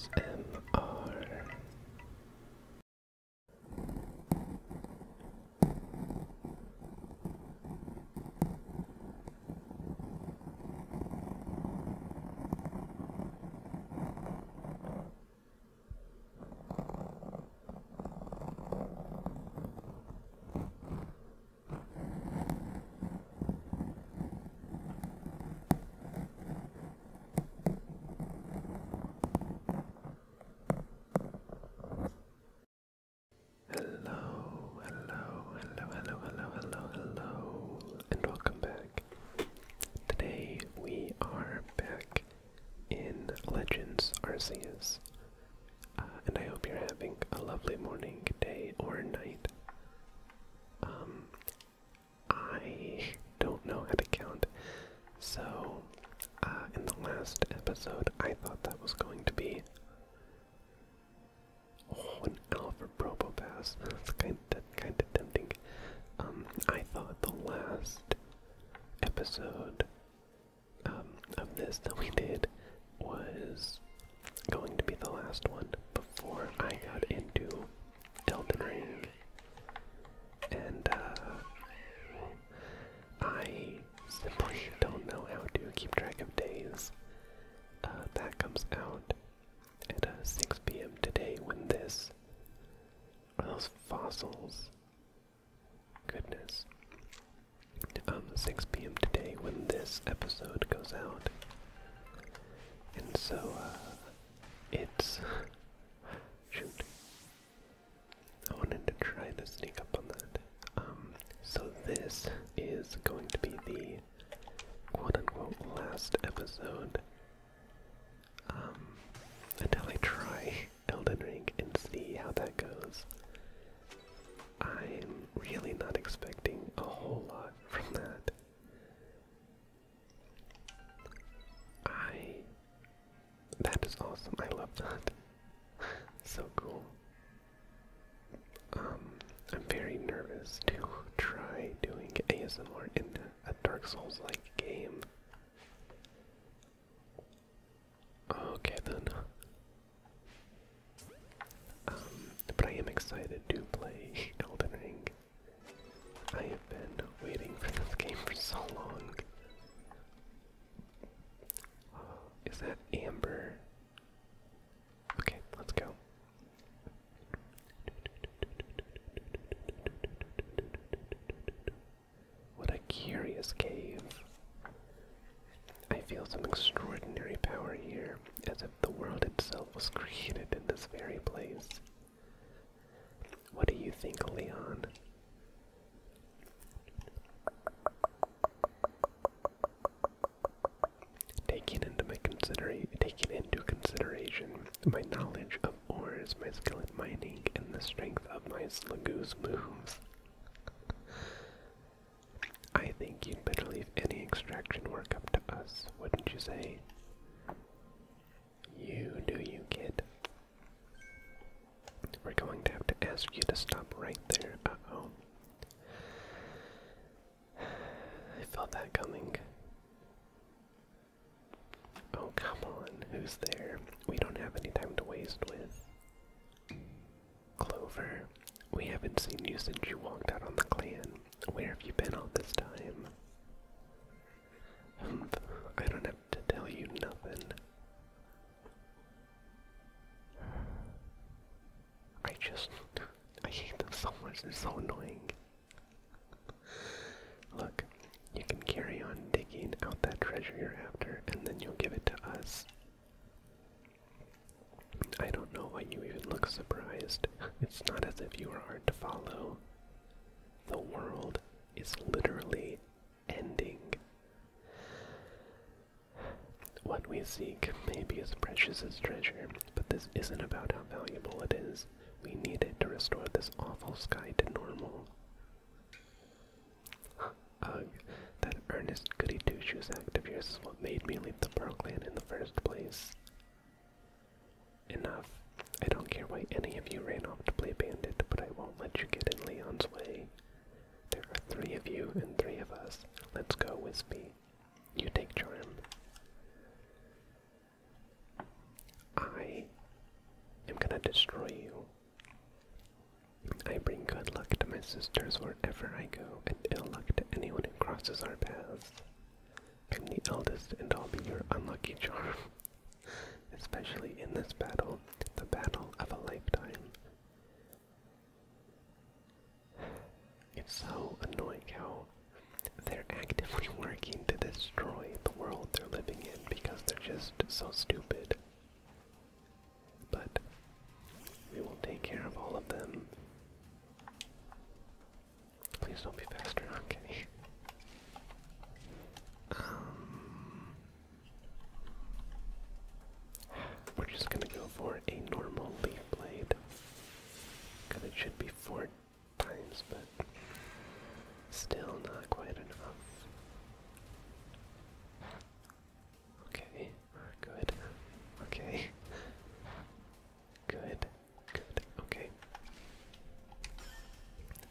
ASMR. Hello, and welcome back. Today we are back in Legends Arceus, and I hope you're having a lovely morning, day, or night. I don't know how to count, so in the last episode I thought that was going to be an Alpha Probo Pass. That's kind of tempting. I thought the last episode of this that we did was going to be the last one before I got into Elden Ring, and I simply don't know how to keep track of days. That comes out at 6 p.m. today when this, are those fossils? Goodness. 6 p.m. today when this episode goes out. And so, it's... shoot. I wanted to try to sneak up on that. So this is going to be the quote-unquote last episode. Until I try Elden Ring and see how that goes. I'm really not expecting a whole lot from that. That is awesome. I love that. So cool. I'm very nervous to try doing ASMR in a Dark Souls-like game. Okay then. But I am excited to play Elden Ring. I have been waiting for this game for so long. Is that Amber? Okay, let's go. What a curious cave. I feel some extraordinary power here, as if the world itself was created in this very place. What do you think, Leon? Taking into consideration my knowledge of ores, my skill at mining, and the strength of my Slagoo's moves, I think you'd better leave any extraction work up to us, wouldn't you say? You do you, kid. We're going to have to ask you to stop right there. Uh-oh. I felt that coming. Oh, come on. Who's there? We don't have any time to waste with. Clover, we haven't seen you since you walked out on the clan. Where have you been all this time? I don't have to tell you nothing. I hate them so much, they're so annoying. Look, you can carry on digging out that treasure you're after, and then you'll give it to us. I don't know why you even look surprised. It's not as if you were hard to follow. The world is literally ending. What we seek may be as precious as treasure, but this isn't about how valuable it is. We need it to restore this awful sky to normal. Ugh, that earnest goody-two-shoes act of yours is what made me leave the Pearl Clan in the first place. Enough. I don't care why any of you ran off to play bandit, but I won't let you get in Leon's way. There are 3 of you and 3 of us. Let's go, Wispy. You take Charm. I gonna destroy you. I bring good luck to my sisters wherever I go, and ill luck to anyone who crosses our paths. I'm the eldest, and I'll be your unlucky charm. Especially in this battle, the battle of a lifetime. It's so annoying how they're actively working to destroy the world they're living in because they're just so stupid. But we will take care of all of them. Please don't be faster, okay. We're just gonna go for a normal leaf blade. Cause it should be 4 times, but still not quite enough. Okay, good. Okay. Good. Good. Okay.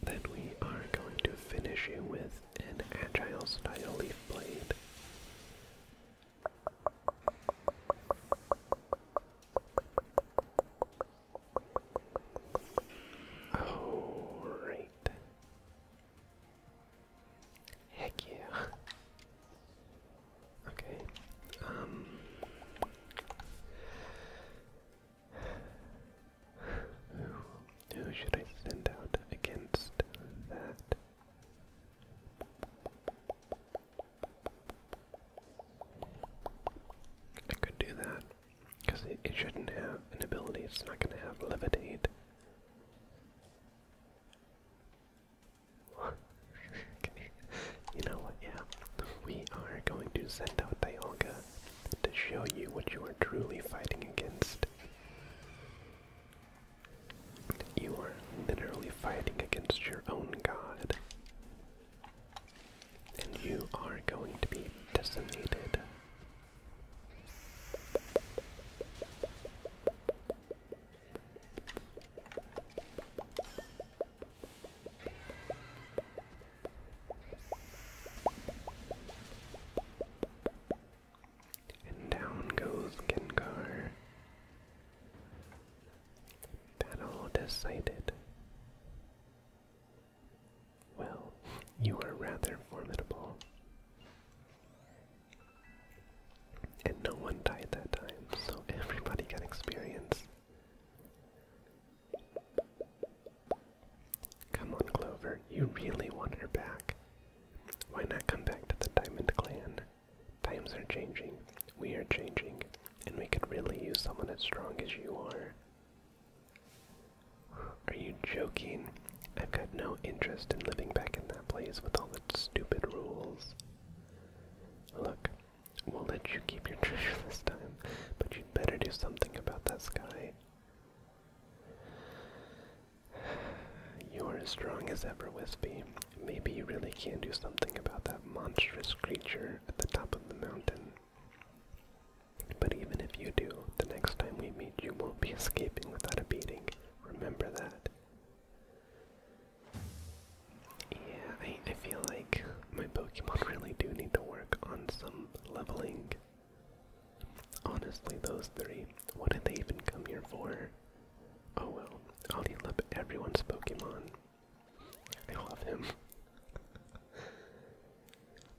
Then we are going to finish you with an agile style leaf blade. Alright. Heck yeah. Okay. Who should I send out against that? I could do that, because it shouldn't have an ability, it's not going to have levitate. Okay, you know what, yeah. We are going to send out Dialga to show you what you are truly fighting against. You are literally fighting against your own god. And you are going to be decimated. And down goes Gengar. Battle decided. Well, you are rather formidable. And no one died that time, so everybody got experience. Come on, Clover, you really want her back. Why not come back to the Diamond Clan? Times are changing, we are changing, and we could really use someone as strong as you are. Are you joking? I've got no interest in living back in that place with all its stupid rules. Look, we'll let you keep your treasure this time, but you'd better do something about that sky. You're as strong as ever, Wispy. Maybe you really can do something about that monstrous creature at the top of the mountain. But even if you do, the next time we meet you won't be escaping without a beating. Remember that. Yeah, I feel like my Pokemon really do need to work on some leveling. Honestly, those 3, what did they even come here for? Oh well, I'll heal up everyone's Pokemon. I love him.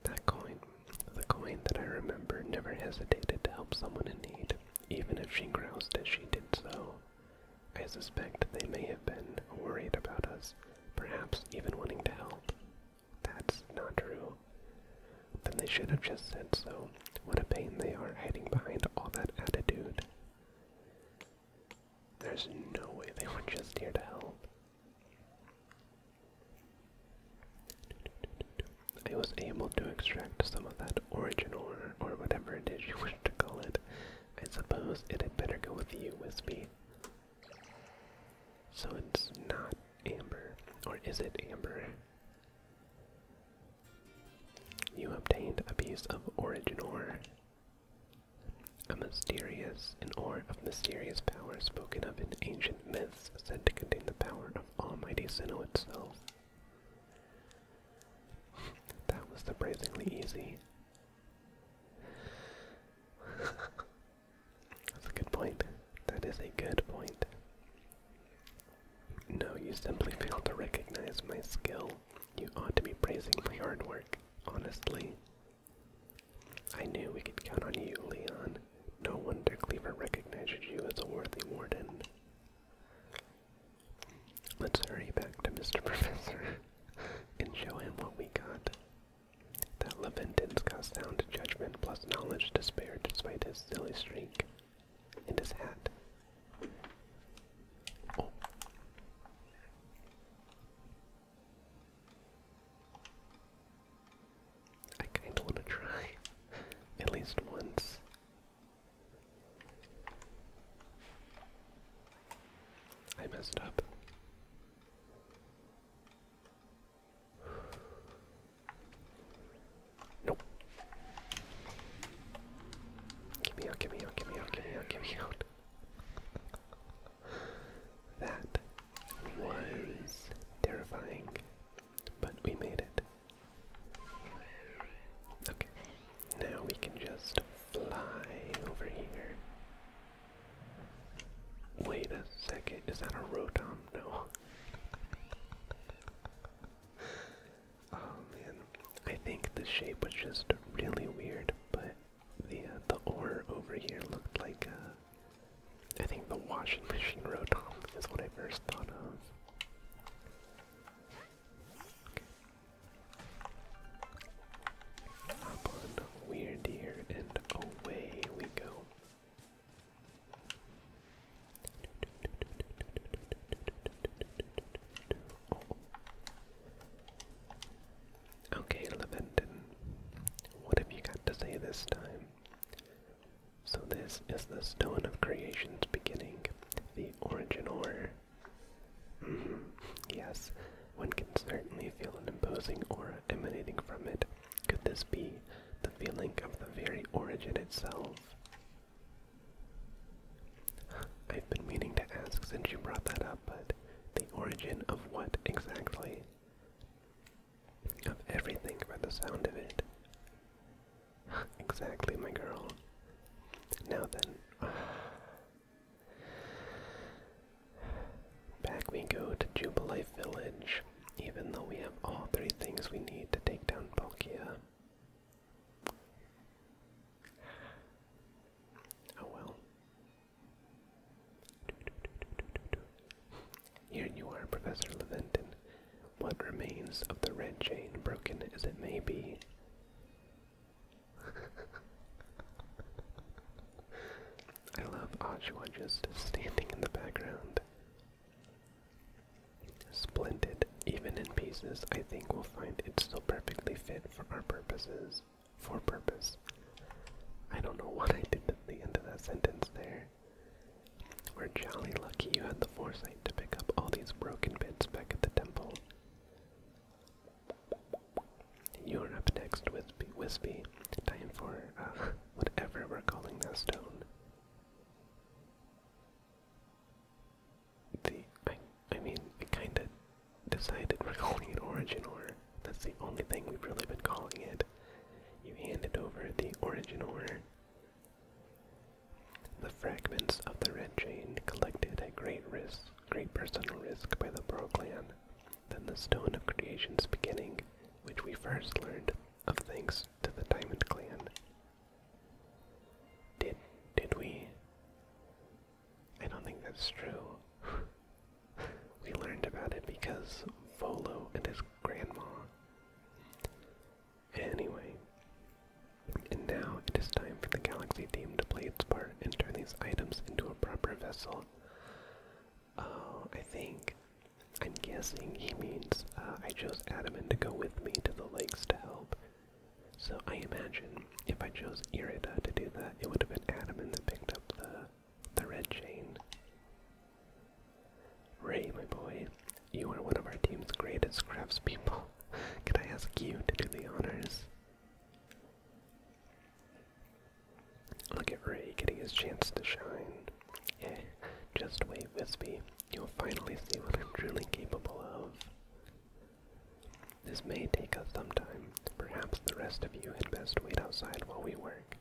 That coin, the coin that I remember, never hesitated to help someone in need, even if she groused as she did so. I suspect they may have been worried about us, perhaps even wanting to help. That's not true. Then they should have just said so. What a pain they are hiding behind all that attitude. There's no way they were just here to help. I was able to extract some of that origin ore, or whatever it is you wish to call it. I suppose it had better go with you, Wispy. So it's not amber, or is it amber? You obtained a piece of origin ore. An ore of mysterious power spoken of in ancient myths, said to contain the power of Almighty Sinnoh itself. That was surprisingly easy. That's a good point. That is a good point. simply fail to recognize my skill, you ought to be praising my hard work, honestly. I knew we could count on you, Leon. No wonder Cleaver recognizes you as a worthy warden. Let's hurry back to Mr. Professor and show him what we got. That Leventon's got sound judgment plus knowledge to spare despite his silly streak. And his hat. Oh. I kinda wanna try. At least once. I messed up. Nope. Get me out, get me out, get me out, get me out, get me out. That was terrifying, but we made it. Okay, now we can just fly over here. Wait a second, is that a Rotom? No. Oh man, I think the shape was just really weird, but the ore over here looked like I think the washing machine Rotom is what I first thought of. Okay. Hop on Weird Ear and away we go. Okay, Leventon, what have you got to say this time? So this is the Stone of Creation's beginning, the origin ore. Yes, one can certainly feel an imposing aura emanating from it. Could this be the feeling of the very origin itself? I've been meaning to ask since you brought that up, but the origin of what exactly? Of everything by the sound of it. Exactly, my girl. Now then, back we go to Jubilife Village, even though we have all three things we need to take down Palkia. Oh well. Here you are, Professor Leventon. What remains of the red chain, broken as it may be? I love Oshua just standing in the background. Splendid. Even in pieces, I think we'll find it still perfectly fit for our purposes. For purpose. I don't know what I did at the end of that sentence there. We're jolly lucky you had the foresight to pick up all these broken bits back at the temple. You're up next, Wispy. Time for, whatever we're calling that stone. I mean, it kinda decided we're calling it Origin Ore. That's the only thing we've really been calling it. You handed over the Origin Ore. The fragments of the red chain collected at great personal risk by the Pearl Clan. Then the Stone of Creation's beginning, which we first learned of thanks to the Diamond Clan. Did we? I don't think that's true. We learned about it because Volo and his grandma. Anyway, and now it is time for the Galaxy team to play its part and turn these items into a proper vessel. Oh, I'm guessing he means I chose Adaman to go with me to the lakes to help. So I imagine if I chose Irida to do that, it would have been Adaman that picked up the red chain. Ray, my boy, you are one of our team's greatest craftspeople. Could I ask you to do the honors? Look at Ray getting his chance to shine. Yeah, just wait, Wispy. You'll finally see what I'm truly capable of. This may take us some time. Perhaps the rest of you had best wait outside while we work.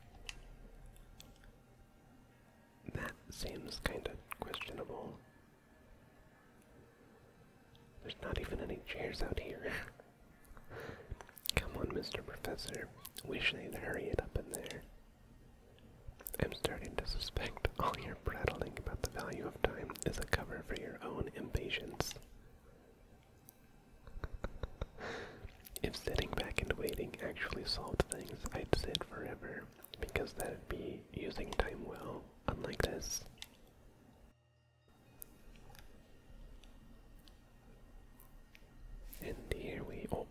That seems kinda questionable. There's not even any chairs out here. Come on, Mr. Professor. Wish they'd hurry it up in there. I'm starting to suspect all your prattling about the value of time is a cover for your own impatience. If sitting back and waiting actually solved things, I'd sit forever, because that'd be using time well, unlike this. And here we... oh,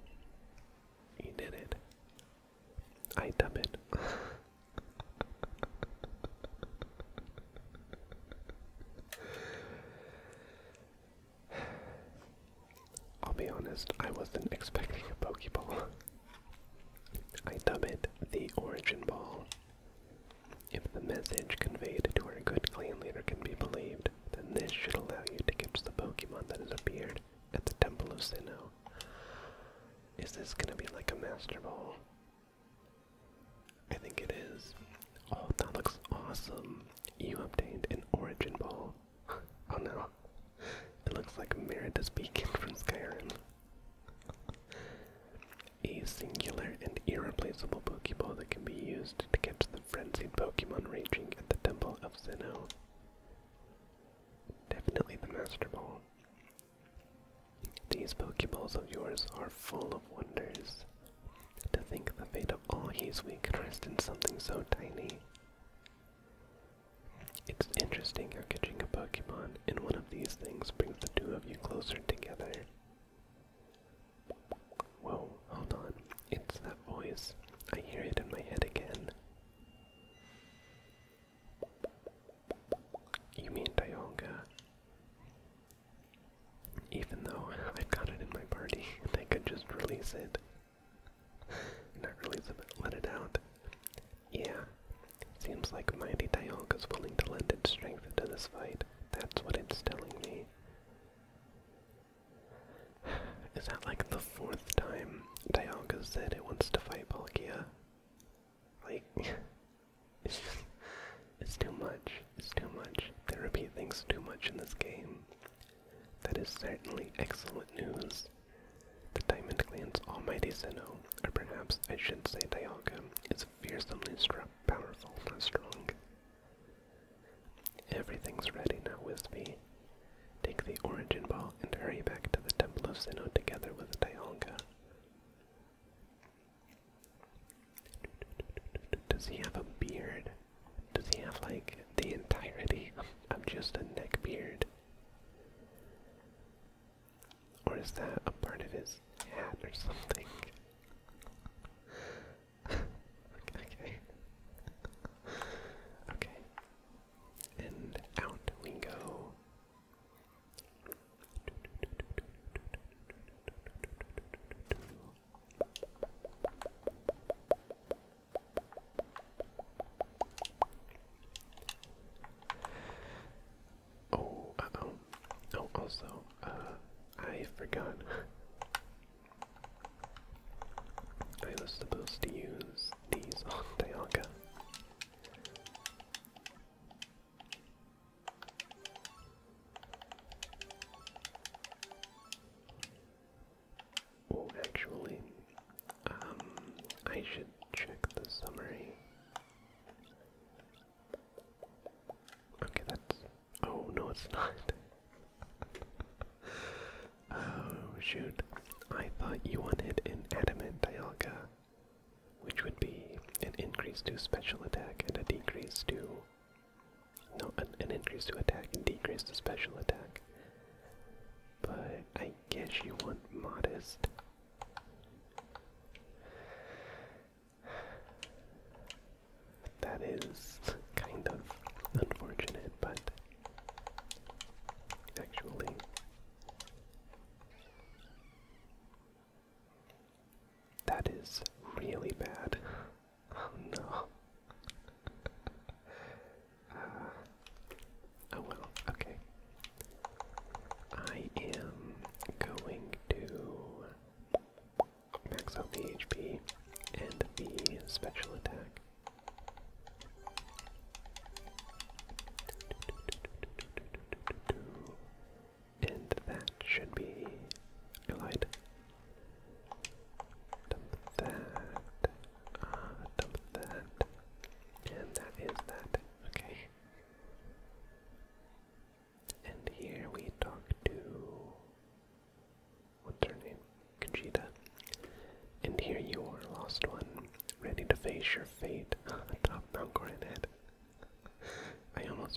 he did it. I dub it. I'll be honest, I wasn't expecting a Pokeball. I dub it the Origin Ball. If the message conveyed to our good clan leader can be believed, then this should allow you to catch the Pokemon that has appeared at the Temple of Sinnoh. Is this gonna be like a Master Ball? I think it is. Oh, that looks awesome. You obtained an Origin Ball. Oh no. It looks like Merida's Beacon from Skyrim. A singular and irreplaceable Pokeball that can be used to catch the frenzied Pokemon raging at the Temple of Sinnoh. Definitely the Master Ball. These Pokeballs of yours are full of wonders. To think the fate of all Heeswee could rest in something so tiny. It's interesting how catching a Pokemon in one of these things brings the two of you closer together. Whoa, hold on. It's that voice. I hear it in my head again. You mean Dialga? Even though I've got it in my party, I could just release it. Not release it, but let it out. Yeah. Seems like mighty Dialga's willing to lend its strength to this fight. That's what it's telling me. Is that like the 4th time Dialga said it wants to fight Palkia? Like, it's too much. It's too much. They repeat things too much in this game. That is certainly excellent news. The Diamond Clan's almighty Sinnoh, or perhaps I should say Dialga, is fearsomely powerful, not strong. Everything's ready now, Wispy. Take the Origin Ball and hurry back to the Temple of Sinnoh together with Dialga. Does he have a beard? Does he have, like, the entirety of just a neck beard? Or is that a part of his hat or something? Okay. Okay. And out we go. Oh, uh-oh. Oh, also, I forgot. I was supposed to use these on Dialga. Oh, actually, I should check the summary. Okay, that's... oh, no, it's not. Oh, shoot. I thought you wanted an adamant Dialga, which would be an increase to special attack and a decrease to... no, an increase to attack and decrease to special attack. But I guess you want modest. That is kind of unfortunate, but actually... that is really bad. Oh no. Oh well, okay. I am going to max out the HP and the special attack.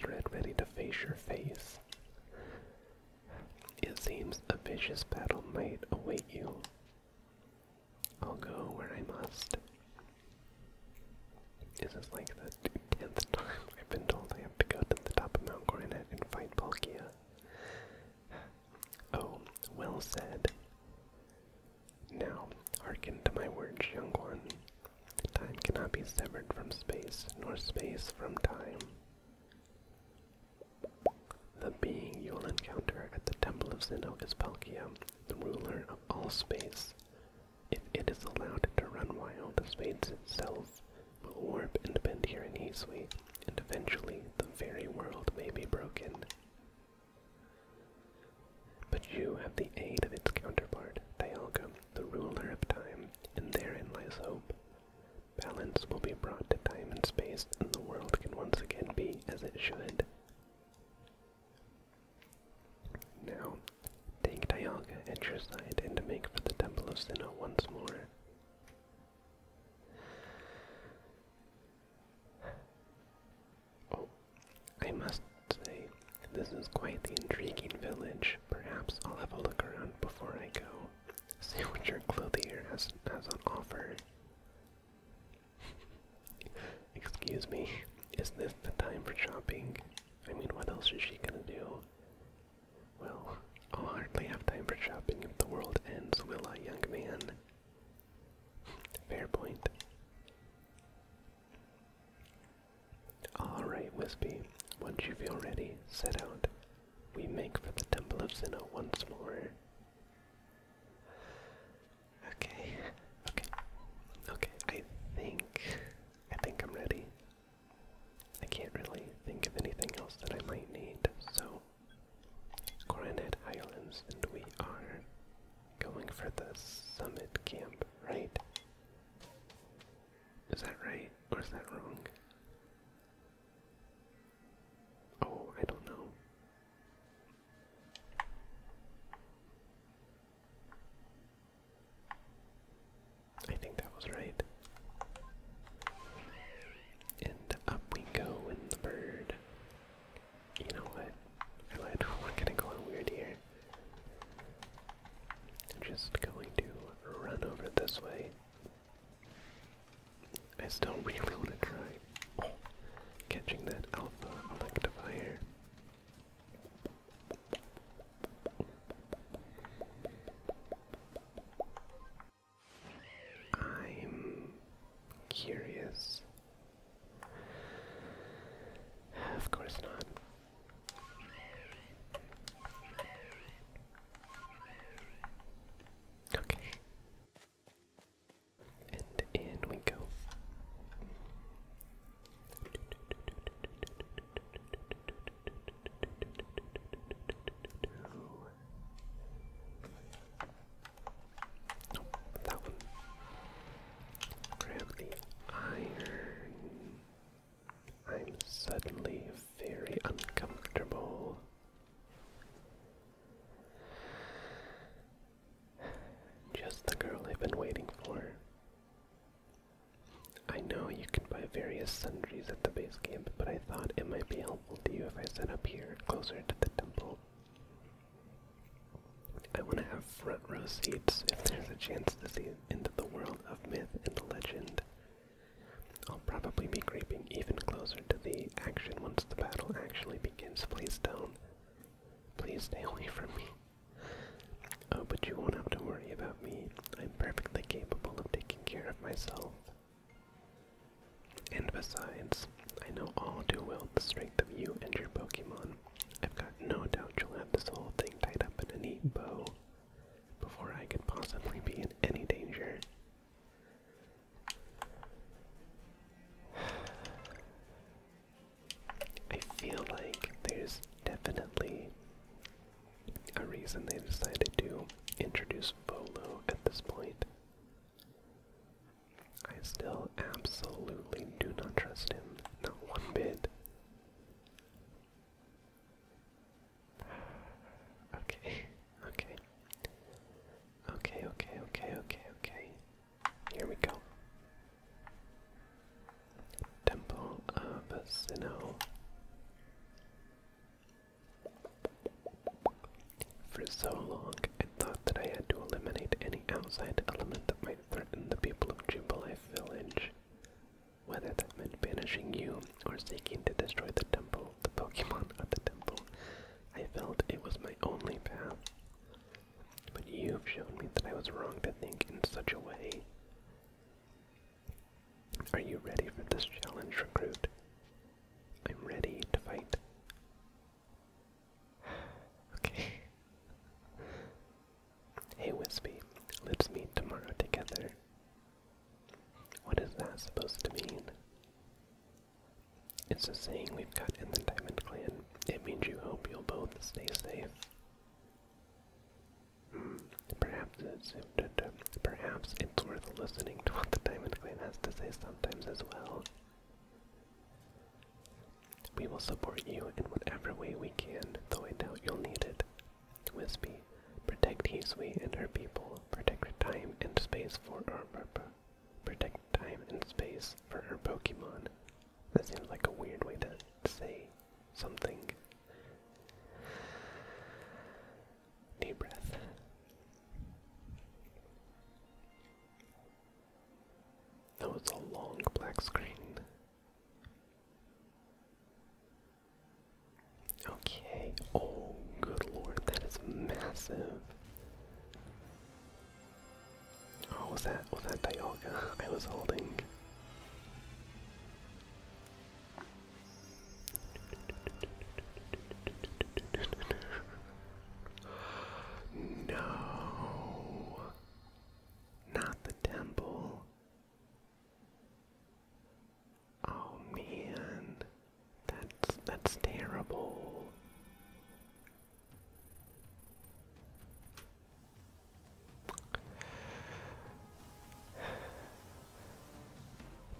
Red, ready to face your face. It seems a vicious battle might await you. I'll go where I must. This is like the 10th time I've been told I have to go to the top of Mount Coronet and fight Palkia. Oh, well said. Now, hearken to my words, young one. Time cannot be severed from space, nor space from time. The being you will encounter at the Temple of Sinnoh is Palkia, the ruler of all space. If it is allowed to run wild, space itself will warp and bend here in Hisui, and eventually the very world may be broken. But you have the aid of its counterpart, Dialga, the ruler of time, and therein lies hope. Balance will be brought to time and space, and the world can once again be as it should. Now, take Dialga at your side and make for the Temple of Sinnoh once more. Oh, I must say, this is quite the intriguing village. Perhaps I'll have a look around before I go. See what your clothier has on offer. Excuse me, is this the time for shopping? I mean, what else is she gonna do? Well, I'll hardly have time for shopping if the world ends, will I, young man? Fair point. Alright, Wispy, once you feel ready, set out. We make for the Temple of Sinnoh once more. Okay, I think I'm ready. I can't really think of anything else that I might need, so Coronet Highlands, and we are going for the summit camp, right? Is that right, or is that wrong? Oh, I don't know. I think that was right. And up we go in the bird. You know what? I lied. We're gonna go on weird here. I'm just going to run over this way. I still really want to try catching that alpha electivire. I'm curious. Of course not. Okay. And in we go. Nope, that one. Grab the iron. I'm suddenly very uncomfortable. Just the girl I've been waiting for. I know you can buy various sundries at the base camp, but I thought it might be helpful to you if I set up here, closer to the temple. I want to have front row seats if there's a chance to see into the world of myth and legend. I'll probably be creeping even closer to the action once the battle actually begins. Please don't. Please stay away from me. Oh, but you won't have to worry about me. I'm perfectly capable of taking care of myself. And besides, I know all too well the strength of you and your Pokemon. I've got no doubt you'll have this whole thing tied up in a neat bow before I could possibly be in any danger. I feel like there's definitely a reason they decided to introduce Volo at this point. I still absolutely do not trust him, not one bit. Okay. Here we go. Temple of Sinnoh. It's a saying we've got in the Diamond Clan. It means you hope you'll both stay safe. Perhaps it's worth listening to what the Diamond Clan has to say sometimes as well. We will support you in whatever way we can, though I doubt you'll need it. Wispy, protect Hisui and her people. Protect time and space for our Pokemon. That seems like a weird way to say something. Deep breath. That was a long black screen. Okay. Oh, good lord, that is massive. Oh, was that Dialga I was holding? No, not the temple. Oh man, that's terrible.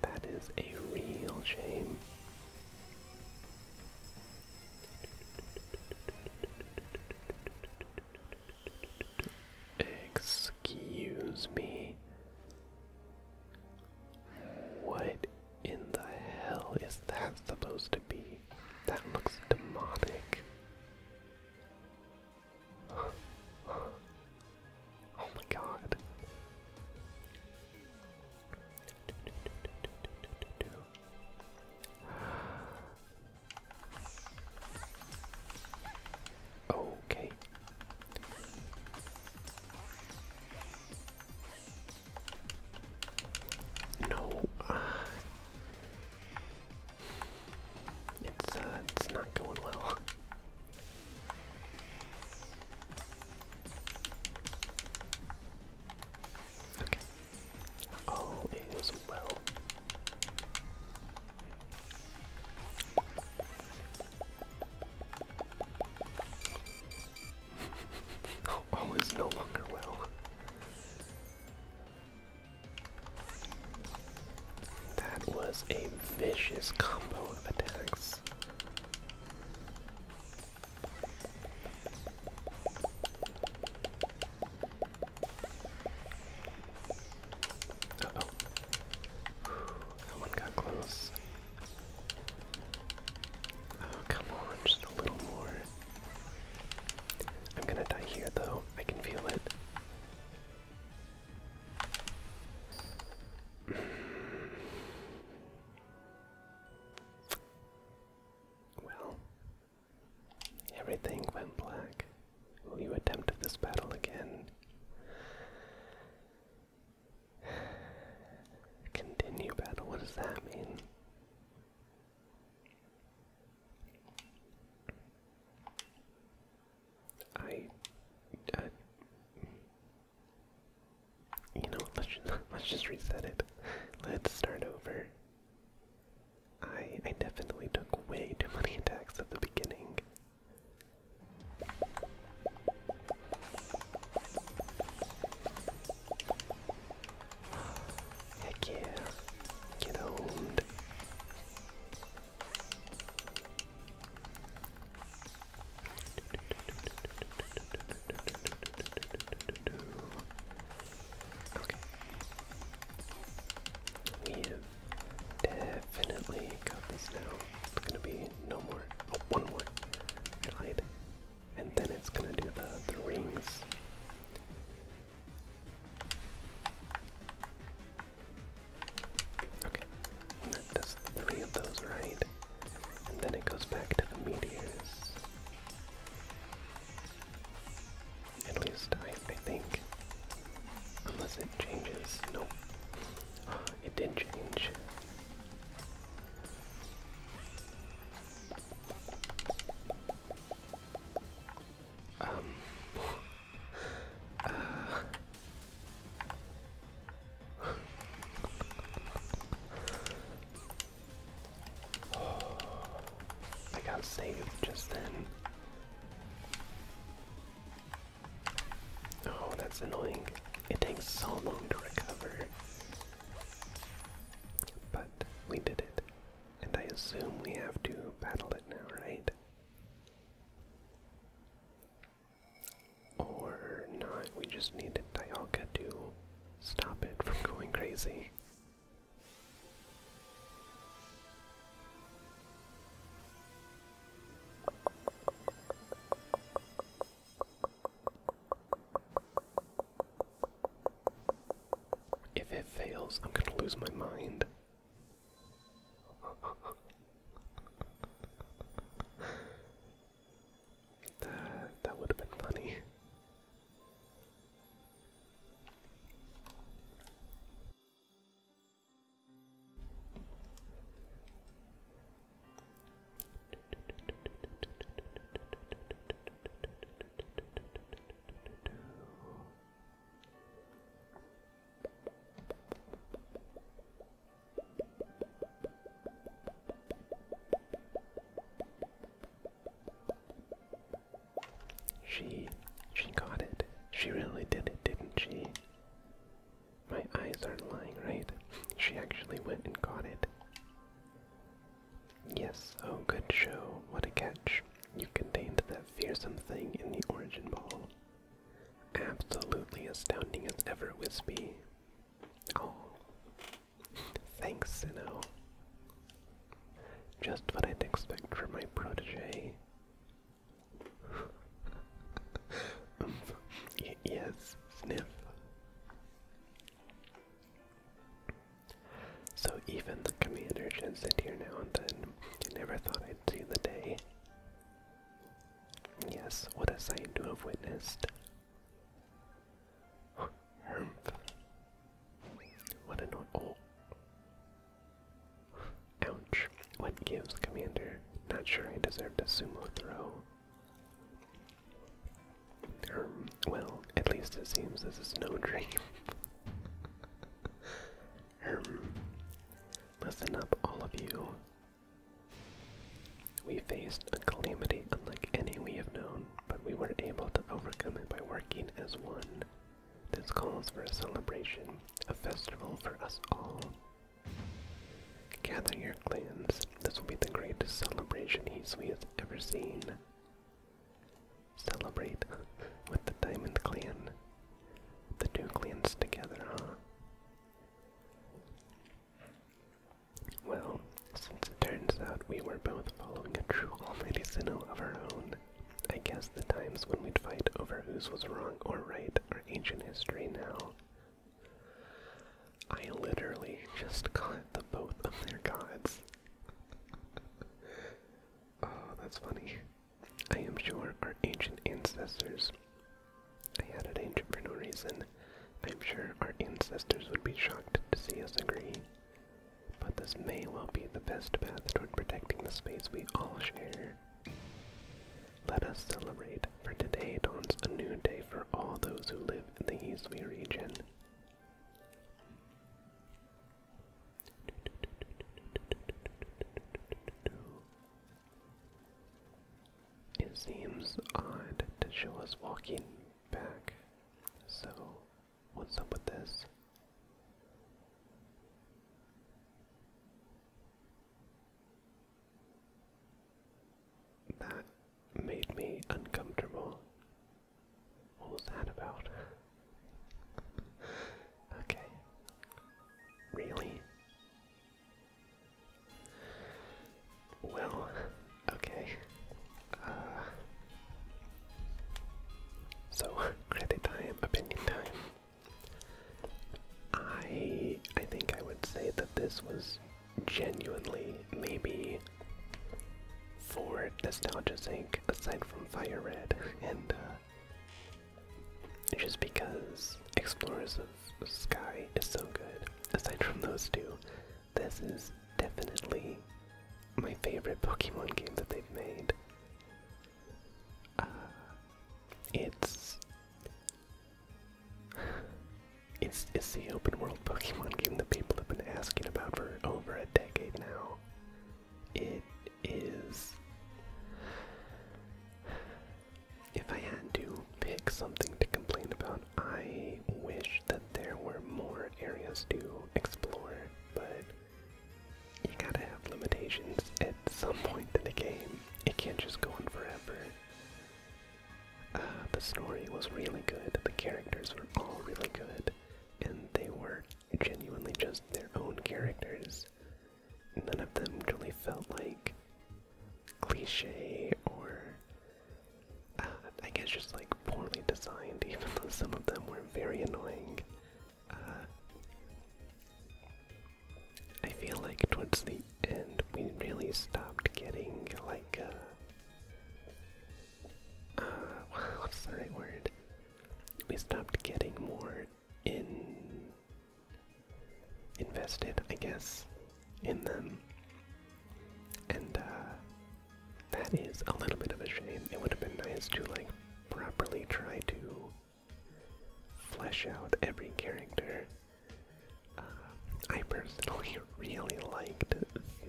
That is a real shame. Excuse me. What in the hell is that supposed to be? That looks demonic. Oh my god. Okay. No. It's not going well. Okay. Oh, it was well. All is no longer well. That was a vicious combo of attacks. Uh-oh. That one got close. Oh, come on, just a little more. I'm gonna die here though, I can feel it. Well, everything went black. Will you attempt this battle again? Continue battle, what does that mean? You know, let's just reset it. Let's start over. I definitely took way too many attacks at the beginning. Heck yeah. Get owned. Okay. We have saved just then. Oh, that's annoying. It takes so long to recover. But we did it. And I assume we have to battle it now, right? Or not, we just needed Dialga to stop it from going crazy. If it fails, I'm gonna lose my mind. That would have been funny. She got it. She really did it, didn't she? My eyes aren't lying, right? She actually went and got it. Yes, oh good show. What a catch. You contained that fearsome thing in the origin ball. Absolutely astounding as ever, Wispy. Oh. Thanks, Sinnoh. Just what I'd expect from my protege. Yes, sniff. So even the commander should sit here now and then. I never thought I'd see the day. Yes, what a sight to have witnessed. Humph. What an oh. Ouch. What gives, Commander? Not sure I deserved a sumo throw. Well, at least it seems this is no dream. Listen up, all of you. We faced a calamity unlike any we have known, but we were able to overcome it by working as one. This calls for a celebration, a festival for us all. Gather your clans. This will be the greatest celebration Hisui has ever seen. Celebrate with the Diamond Clan. The two clans together, huh? Well, since it turns out we were both following a true almighty Sinnoh of our own, I guess the times when we'd fight over whose was wrong or right are ancient history now. I literally just caught the both of their gods. Oh, that's funny. I am sure our ancient ancestors. I added ancient for no reason. I'm sure our ancestors would be shocked to see us agree. But this may well be the best path toward protecting the space we all share. Let us celebrate, for today dawns a new day for all those who live in the Hisui region. It seems odd to show us walking back, so what's up with this? That made me uncomfortable. What was that about? Okay. Really? Well, okay. So, credit time, opinion time. I think I would say that this was genuinely, maybe for nostalgia's sake, aside from Fire Red, and just because Explorers of Sky is so good, aside from those two, this is definitely my favorite Pokemon game that they've made. It's the open world Pokemon game that people have been asking about for over a decade now. It is us to explore, but you gotta have limitations at some point in the game. It can't just go on forever. The story was really good, the characters were all really good, and they were genuinely just their own characters. None of them really felt like cliche or I guess just like poorly designed, even though some of them were very annoying. I feel like towards the end we really stopped getting like what's the right word? We stopped getting more invested, I guess, in them. And that is a little bit of a shame. It would have been nice to like properly try to flesh out every character. I personally really liked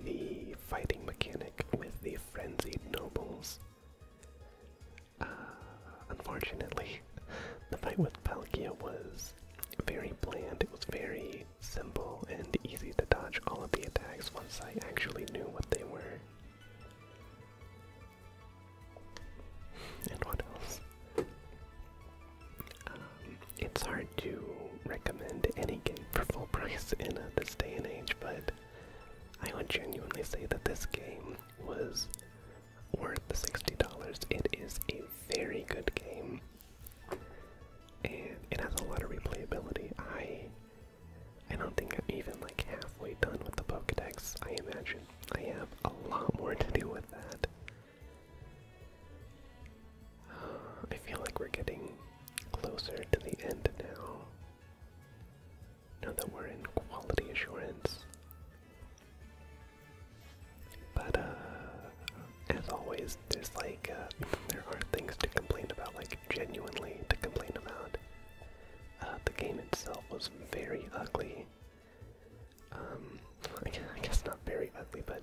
the fighting mechanic with the frenzied nobles. Unfortunately, the fight with Palkia was very bland. It was very simple and easy to dodge all of the attacks once I actually knew what they were. And what else? It's hard to recommend any game for full price in this day and age, but I would genuinely say that this game was worth the $60. It is a very good game, and it has a lot of replayability. I don't think I'm even like halfway done with the Pokédex. I imagine I have a lot more to do with that. I feel like we're getting closer to the end now. Now that we're in quality assurance. But as always, there's like there are things to complain about, like genuinely to complain about. The game itself was very ugly. I guess not very ugly, but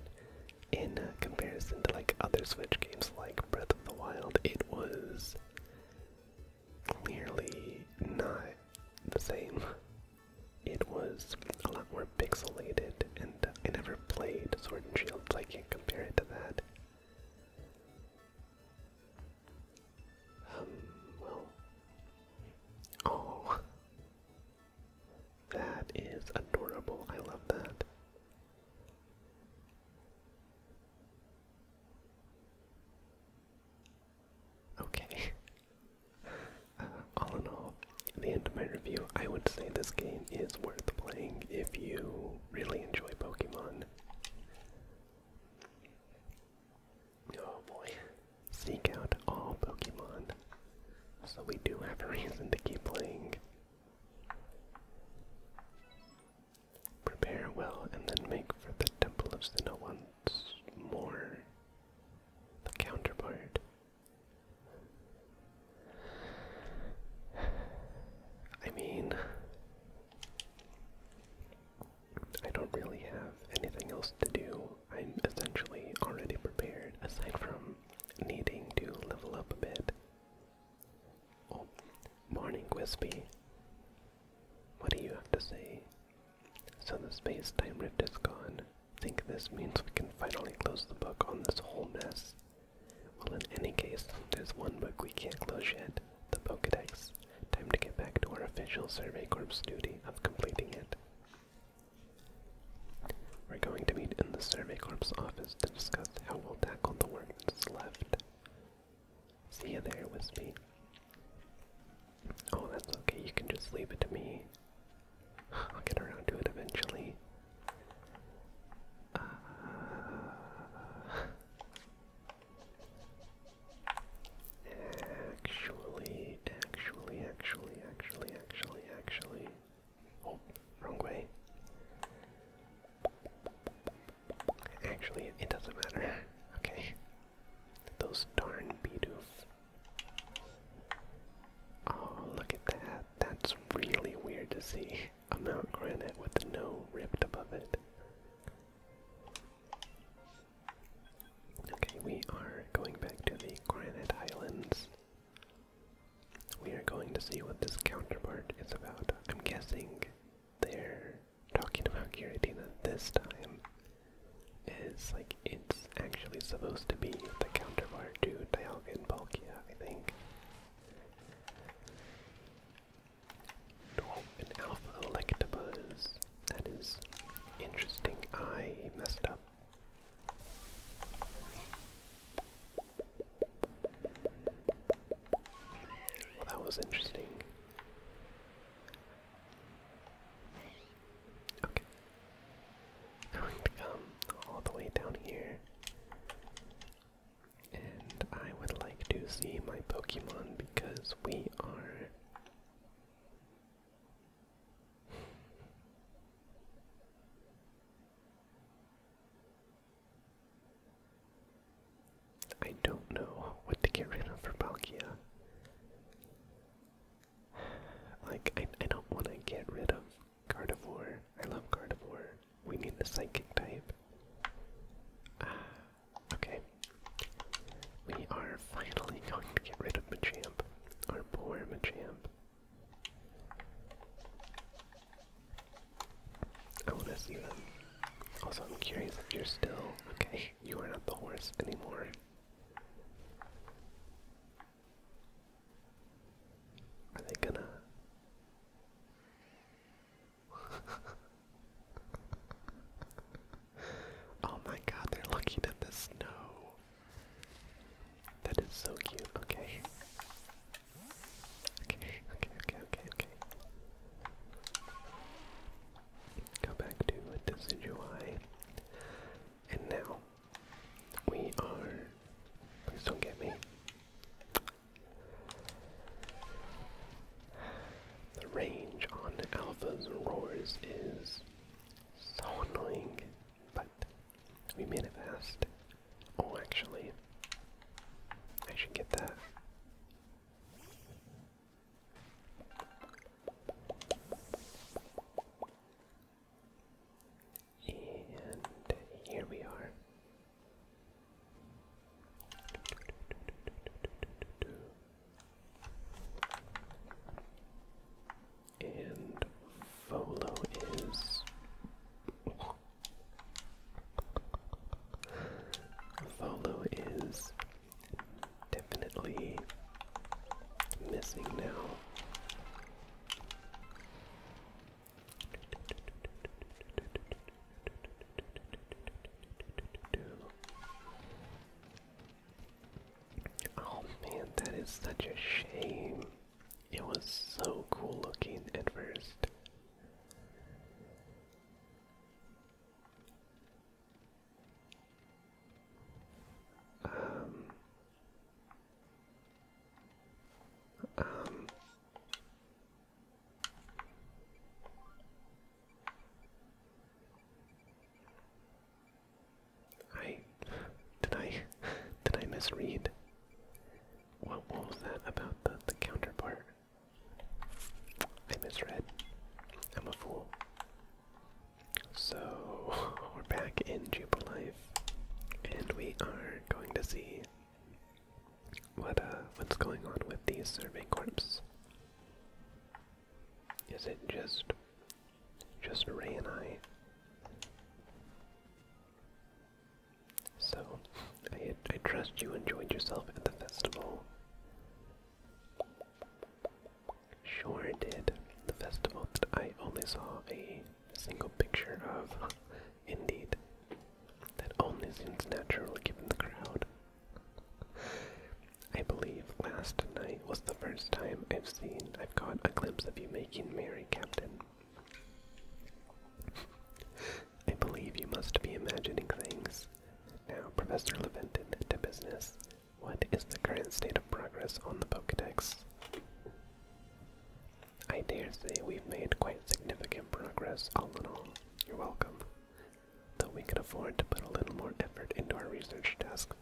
in comparison to like other Switch games like Breath of the Wild, it was clearly not the same. It was a lot more pixelated, and I never played Sword and Shield, so I can't compare it to that. Well. Oh. That is adorable. I love that. Okay. All in all, at the end of my review, I would say this game is worth playing if you really enjoy Pokemon. Oh boy. Seek out all Pokemon. So we do have a reason to keep playing. Prepare well and then make for the Temple of Sinnoh once more. The Counterpart. I mean, I don't really have anything else like it's actually supposed to be the counterpart to Dialga and Palkia, I think. Oh, an Alpha Electabuzz. That is interesting. I messed up. Well, that was interesting. Okay. Going to come all the way down here. And I would like to see my Pokemon because we are... I don't know what to get rid of for Palkia. Like, I don't want to get rid of Gardevoir. I love Gardevoir. We need a Psychic type. Okay. We are finally going to get rid of Machamp. Our poor Machamp. I want to see them. Also, I'm curious if you're still... Okay, you are not the horse anymore. Are they gonna... Oh my god, they're looking at the snow. That is so cute. Okay. Okay. Go back to Decidueye. And now, we are... Please don't get me. The range on Alpha's roars is so annoying, but we made it fast. Oh, actually, I should get that. And here we are. And Volo is... Volo is definitely missing now. Oh man, that is such a shame. It was so cool looking at first. Did I misread? What was that about the counterpart? I misread. I'm a fool. So we're back in Jubilife, and we are going to see what's going on with the Survey Corps. Is it just Ray and I? So I trust you enjoyed yourself at the festival. Sure did. The festival that I only saw a single picture of. Indeed. That only seems natural given the crowd. I believe last night was the first time I've caught a glimpse of you making merry, Captain. I believe you must be imagining things. Now, Professor Leventon, to business. What is the current state of progress on the Pokedex? I dare say we've made quite significant progress, all in all. You're welcome. Though we could afford to put a little more effort into our research tasks.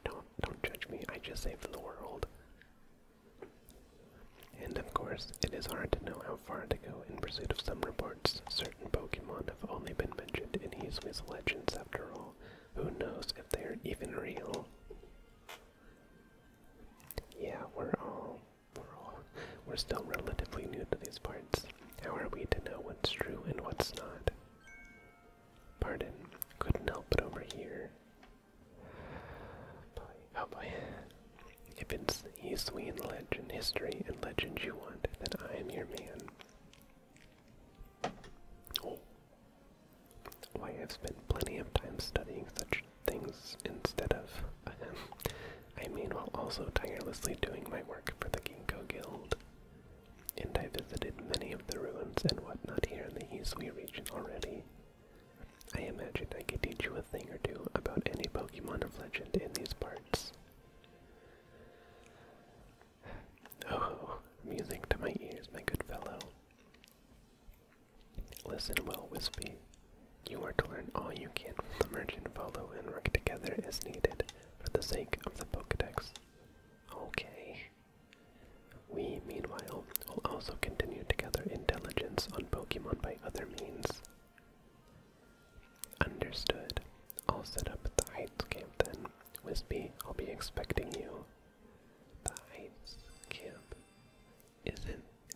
Don't judge me, I just saved the world. And of course, it is hard to know how far to go in pursuit of some reports. Certain Pokemon have only been mentioned in Heiswee's legends after all. Who knows if they're even real? Yeah, we're still relatively new to these parts. How are we to know what's true and what's not? Pardon, couldn't help but overhear. If it's Hisui and legend, history and legend you want, then I am your man. Oh. Why, I've spent plenty of time studying such things instead of, I mean, while also tirelessly doing my work for the Ginkgo Guild. And I visited many of the ruins and whatnot here in the Hisui region already. I imagined I could teach you a thing or two about any Pokemon of legend in these parts. Oh, music to my ears, my good fellow. Listen well, Wispy. You are to learn all you can from the merchant, follow, and work together as needed for the sake of the Pokedex. Okay. We, meanwhile, will also continue to gather intelligence on Pokemon by other means. Understood. I'll set up at the Heights camp then. Wispy, I'll be expecting you. The Heights camp.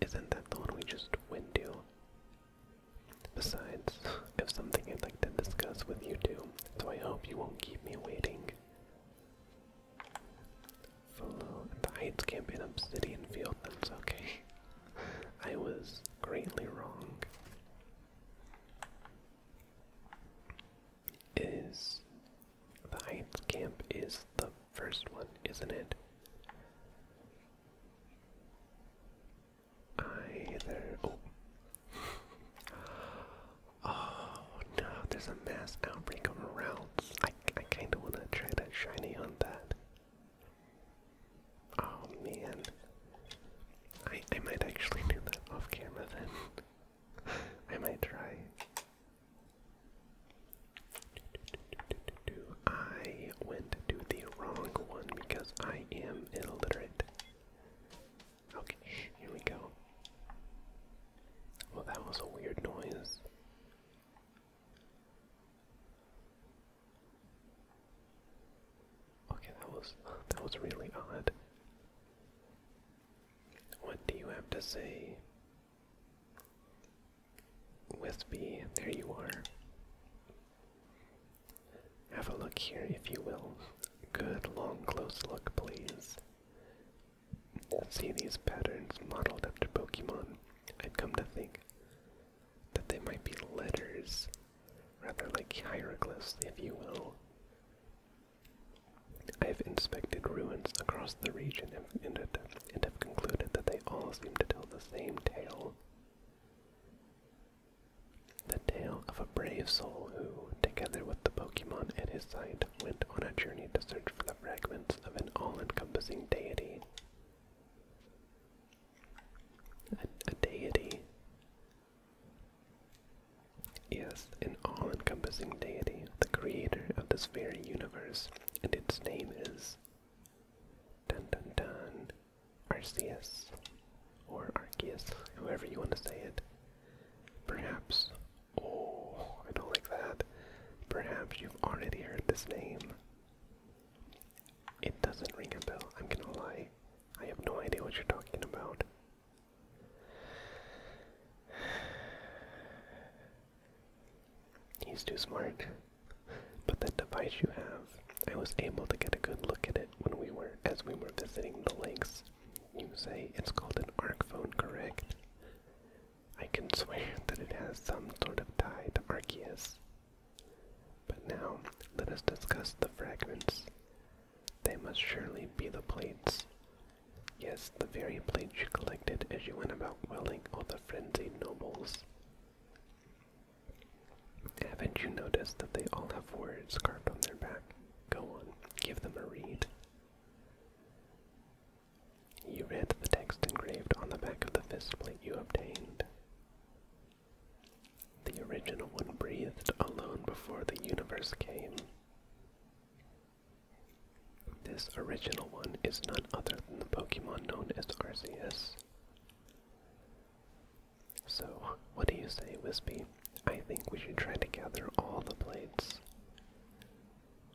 Isn't that the one we just went to? Besides, I have something I'd like to discuss with you two, so I hope you won't keep me waiting. Follow the Heights camp in Obsidian Fieldlands, okay. I was greatly wrong. The Heights camp is the first one, isn't it? Oh no, there's a mass outbreak of routes. I kinda wanna try that shiny on that. Oh man. I might actually do that off camera then. I might try. I went to the wrong one because I am illiterate. Okay, here we go. Well, that was a weird noise. Okay, that was really odd. What do you have to say? Wispy, there you are. Have a look here, if you will. Good, long, close look, please. See these patterns modeled after Pokemon? I'd come to think that they might be letters, rather like hieroglyphs, if you will. I've inspected ruins across the region and have concluded that they all seem to tell the same tale. The tale of a brave soul who, together with the Pokemon at his side, went on a journey to search for the fragments of an all-encompassing deity. A deity? Yes, an all-encompassing deity, the creator of this very universe, and its name is... dun dun dun... Arceus. Or Arceus, however you want to say it. Perhaps... oh, I don't like that. Perhaps you've already heard this name. It doesn't ring a bell, I'm gonna lie. I have no idea what you're talking about. He's too smart. But that device you have, I was able to get a good look at it as we were visiting the lakes. You say it's called an arc phone, correct? I can swear that it has some sort of tie to Arceus. But now, let us discuss the fragments. They must surely be the plates. Yes, the very plates you collected as you went about quelling all the frenzied nobles. Haven't you noticed that they all have words carved on their back? Go on, give them a read. You read the text engraved on the back of the fist plate you obtained. The original one breathed alone before the universe came. This original one is none other than the Pokemon known as Arceus. So, what do you say, Wispy? I think we should try to gather all the plates.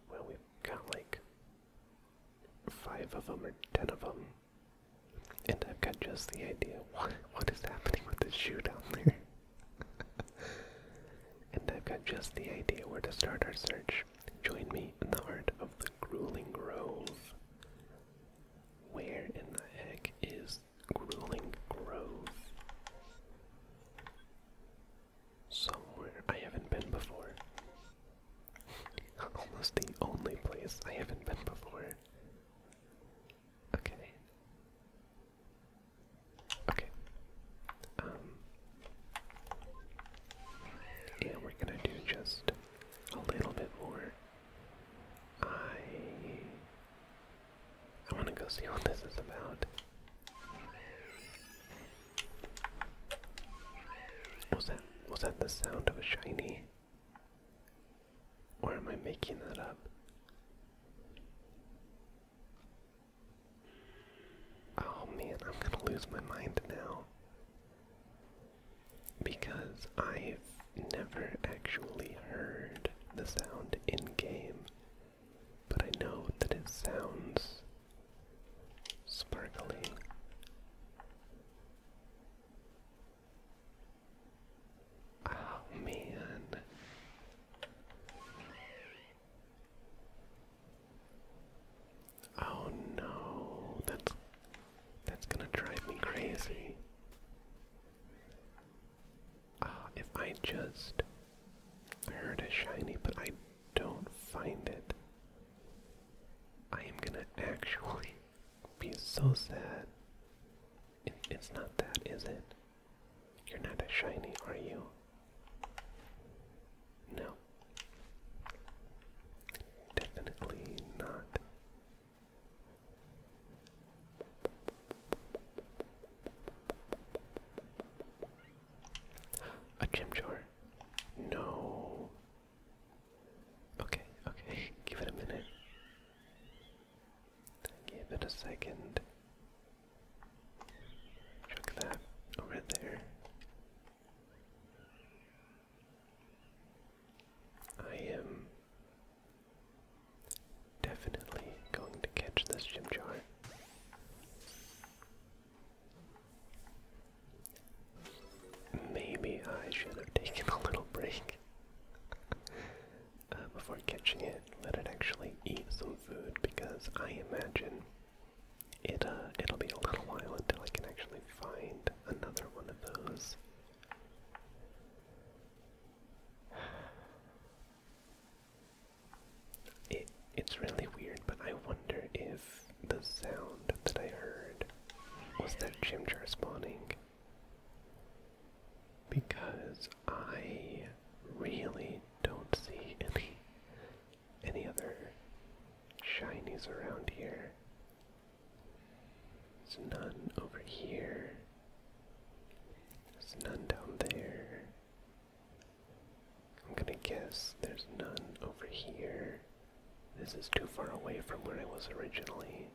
Well, we've got like 5 of them or 10 of them. And I've got just the idea. What is happening with this shoe down there? And I've got just the idea where to start our search. Join me in the heart of the grueling grove. see what this is about. Was that the sound of a shiny? Or am I making that up? Oh man, I'm gonna lose my mind now. Because I've never actually heard the sound in game, but I know that it sounds sparkly. Oh man. Oh no, that's gonna drive me crazy. If I just heard a shiny, but I don't find it, I am gonna actually be so sad. It's not that, is it? You're not a shiny, are you? No. Definitely not. A gym jar. No. Okay, okay. Give it a minute. Give it a second. Chuck that over there. I am definitely going to catch this gym jar. Maybe I should have taken a little break before catching it. Let it actually eat some food, because I imagine it'll be a little while until I can actually find another one of those. It's really weird, but I wonder if the sound that I heard was that gym jar spawning. Because I really don't see any other shinies around here. There's none over here. There's none down there. I'm gonna guess there's none over here. This is too far away from where I was originally.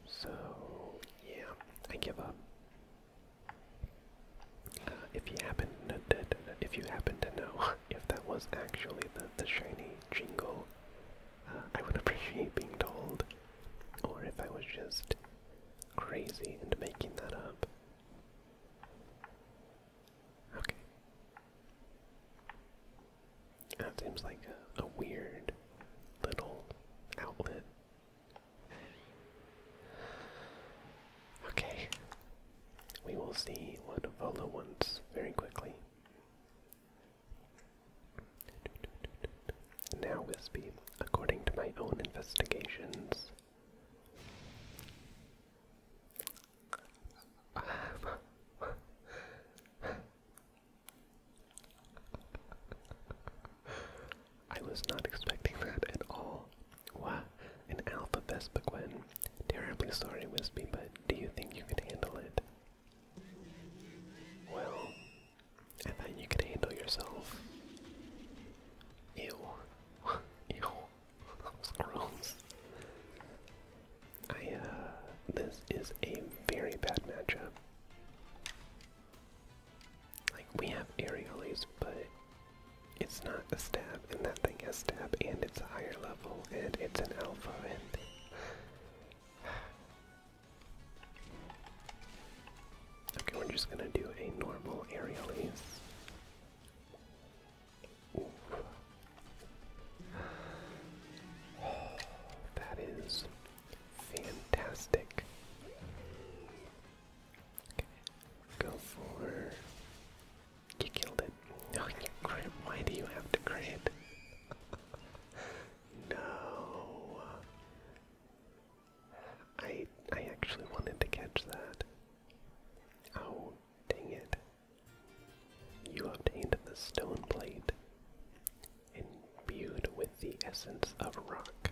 So, yeah, I give up. If you happen to know if that was actually the shiny jingle, I would appreciate being told. Or if I was just crazy and making that up. Okay. That seems like a weird little outlet. Okay. We will see what Volo wants very quickly. Now, Wispy, according to my own investigations, I was not expecting that at all. What? An alpha Vespiquen. Terribly sorry, Wispy, but do you think you could handle it? Well, I thought you could handle yourself. Ew. Ew. That was gross. This is a very bad matchup. Like, we have aerialies, but it's not a stab, and that thing has stab, and it's a higher level, and it's an alpha, and... Okay, we're just gonna do a normal aerialies. That is fantastic. Okay, go for... You killed it. No, you crit. Why do you have to crit? No. I actually wanted to catch that. Oh, dang it. You obtained the stone plate, imbued with the essence of rock.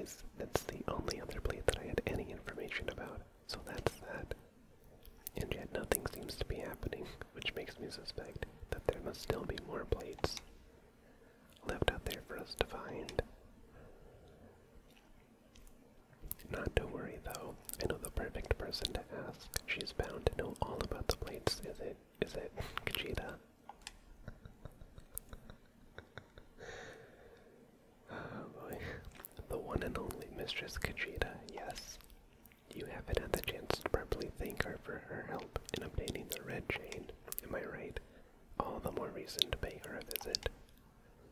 Nice. That's the only other plate that I had any information about. So that's that. And yet nothing seems to be happening, which makes me suspect that there must still be more plates left out there for us to find. Not to worry though, I know the perfect person to ask. She's bound to know all about the plates. Is it Kajita? Oh boy. The one and only Mistress Kajita, yes. You haven't had the chance to properly thank her for her help in obtaining the red chain, am I right? All the more reason to pay her a visit.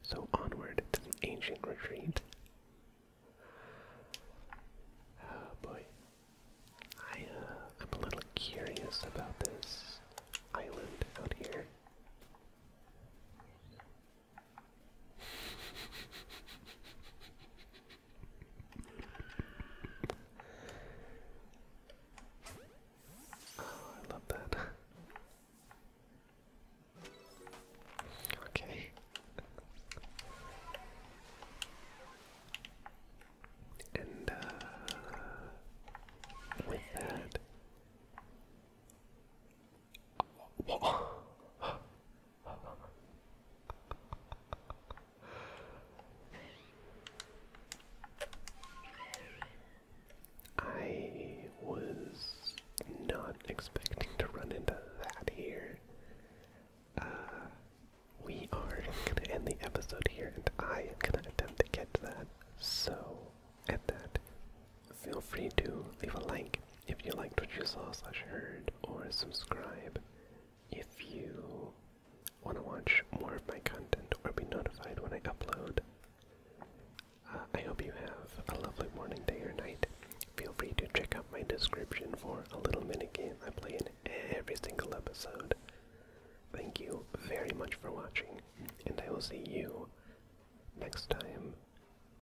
So onward to the ancient retreat. Oh boy. I'm a little curious about this island out here. Oh, I love that. Okay. And, with that... I was not expecting to run into that here. We are gonna end the episode here, and I am gonna attempt to get to that. So, at that, feel free to leave a like if you liked what you saw/heard, or subscribe if you want to watch more of my content or be notified when I upload. I hope you have a lovely morning, day, or night. Feel free to check out my description for a little minigame I play in